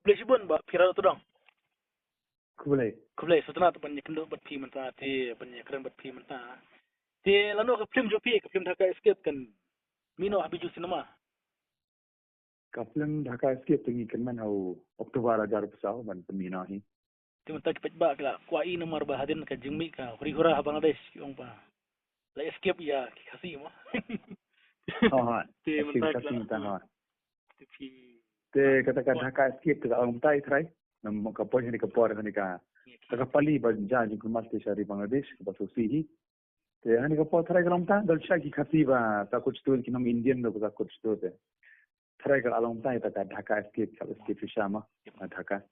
Boleh sibun ba pira tu dong. Kulay. Kublai setengah tu banyak kendo bat pi menta ti banyak keren bat pi menta. Ti lano ke film jo pi ke film Dhaka Escape kan mino habiju cinema. Kaplan Dhaka Escape tingi kan hau Oktober ajar pesau ban pemina hi. Ti menta ke pejba kala kuai nomor bahadin ka jingmi ka huri-hura Bangladesh yung pa. La escape ya kasi mo. Ha. Ti menta Kasi menta ha. ti pi Te katakan Dhaka Escape tu orang tai try. Nam kapoi ni kapor ni ka. Takapali ba jang kumas te shari Bangladesh ba sosi hi. Te hani kapor try kalam ta dalsha ki khasi ba ta kuch tu ki nam Indian lo ba kuch tu te. Try ka along tai ta Dhaka Escape ka escape shama Dhaka.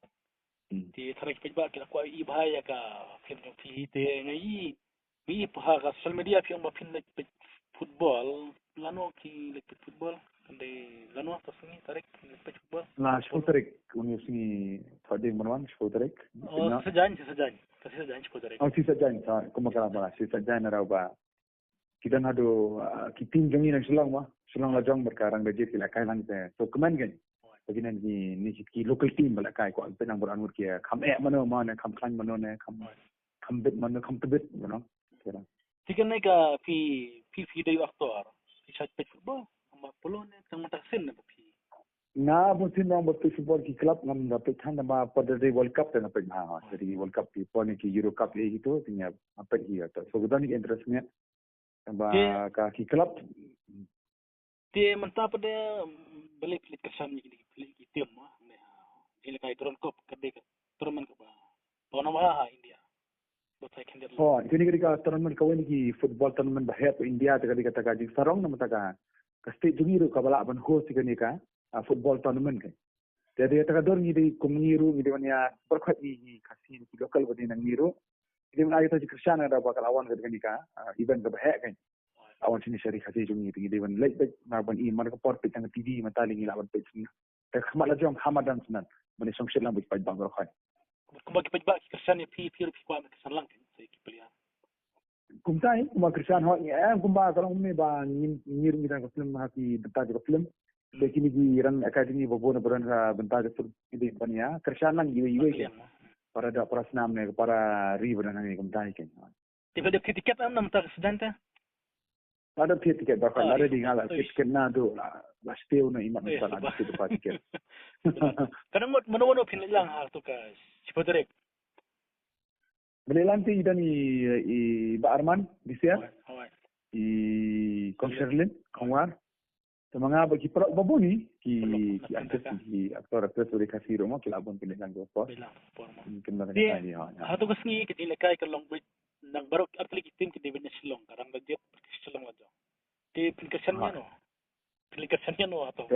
Ti tarik pejba kala kuai i bahaya ka film jo pi ti ngai mi pa ka social media pi ba pin football lano ki lek football kande lano ta sungi tarik lek football. Nah, Shpotarik, University Third Manwan, Shpotarik. Oh, sejan. Kasi sejan Shpotarik. Oh, si Sajan, kumakala ba, si Sajan na raw ba. Kita hado, kiting jangi ng Silang ba, Silang lajong berkarang legit sila kay lang sa. So, kuman gan. Pagi ni ki local team bala kay ko, pinang buran kia, kam mano man, kam klang mano ne, kam bit mano, kam tebit, Kira. Tikan na ka pi dayo aktor. Pi chat pet football. Ang polon ang mataksin na pi. Na mungkin orang berfootball di klub ngam dapat tanda ma pada di World Cup dan dapat ha. Jadi World Cup di pon ki Euro Cup le itu tinggal apa dia tu. So kita ni interestnya ba ka ki klub Ti menta pada balik kesan ni ki tim ah. Ini kay turun kop kade ka turun ka ba. Tono ma India. Botay kandir. Oh, ini ketika tournament kawan ki football tournament bahaya tu India tu ketika taka di sarong nama taka ka state jungiru ka bala ban host ni ka football tournament kan. Jadi taka dor ni di kumiru ni di mana berkat ni kasih ni lokal bodi nang miru. Jadi mana kita Krishna ada bakal awan ketika event ka bahaya kan. Awan sini syari kasih jungi di mana late back na ban i mana ka port pitang TV mata lingi lawan page ni. Tak khamat la jom Hamadan senan. Mana song shit lang bit bang berkat. Kung pejba ki kesan ni pi kwa kesan lang kan sa kipilian. Kumtai kuma Krishna ho ni kumba kalau me ba ngir ngira ka film hati benta ka film. Lekini di ran academy bobo na beran ka benta ka film ini bania Krishna lang iwe ke. Para da para senam ne para river na ni kumtai ke. Tiba dia tiket am ta sedanta. Ada tiket bakal ada di ngala tiket na do la steu na imat na sana di tiket. Kadang mano pin lang ha to ka Shpotarik. Beli lanti dan i Ba Arman di siya. I Konserlin Kongwar. Semanga bagi pro babu ni ki aktor tu kasih rumah kilabon pilih lang go post. Mungkin ba kani ha. Ha to kasni kitila kay ka long bit nang barok artli kitim ki David na silong karang budget silong ajo. Ti pilikasan niya no. Pilikasan niya no ato.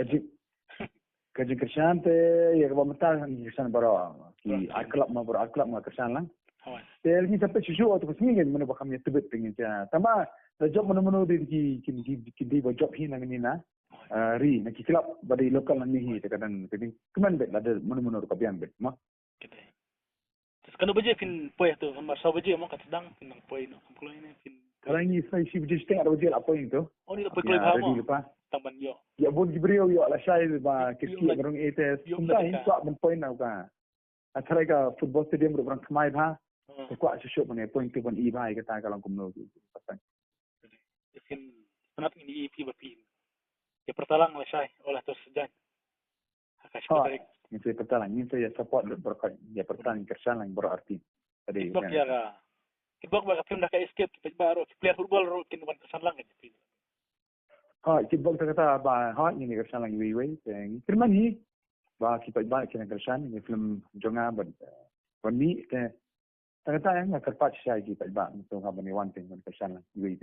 Kaji Krishna te ya ka mata ni Krishna baro ki aklab ma Krishna lang. Tel ni sampai susu atau kesini kan mana bakam ya tebet pengen dia. Sama job mana-mana di di job hi nang ni na. Ri nak kilap bagi lokal nang ni kadang kadang keman bet ada mana-mana ka bian bet ma. Kita. Terus kanu baje pin poy tu sama sa baje mo katadang pin nang poy no. Kulo ini pin. Kalau ni saya si baje setengah baje apa itu? Oh ni poy poy pa mo. Taman yo. Ya bon gibriyo yo la shay ba kiki barong etes. Kumtai kwa ben poy na ka. Athara ka football stadium ro barang kmai ba. Kuat sesuatu mana point tu pun ibai kata kalau kumno tu pasang. Ikin penat ini ipi berpin. Ya pertalang lah saya olah tu sejan. Hakash ini saya pertalang ini saya support berkat ya pertalang kersan yang berarti. Tadi. Kibok ya ka. Kibok ba film Dhaka Escape baru player football ro kinuan kesan lang kan. Ha kibok kata ba ha ini kersan lang iwi firman ni ba kipat ba kena kersan ini film jonga ni kata yang kerpat saya kipat ba untuk kami one thing kersan lang iwi.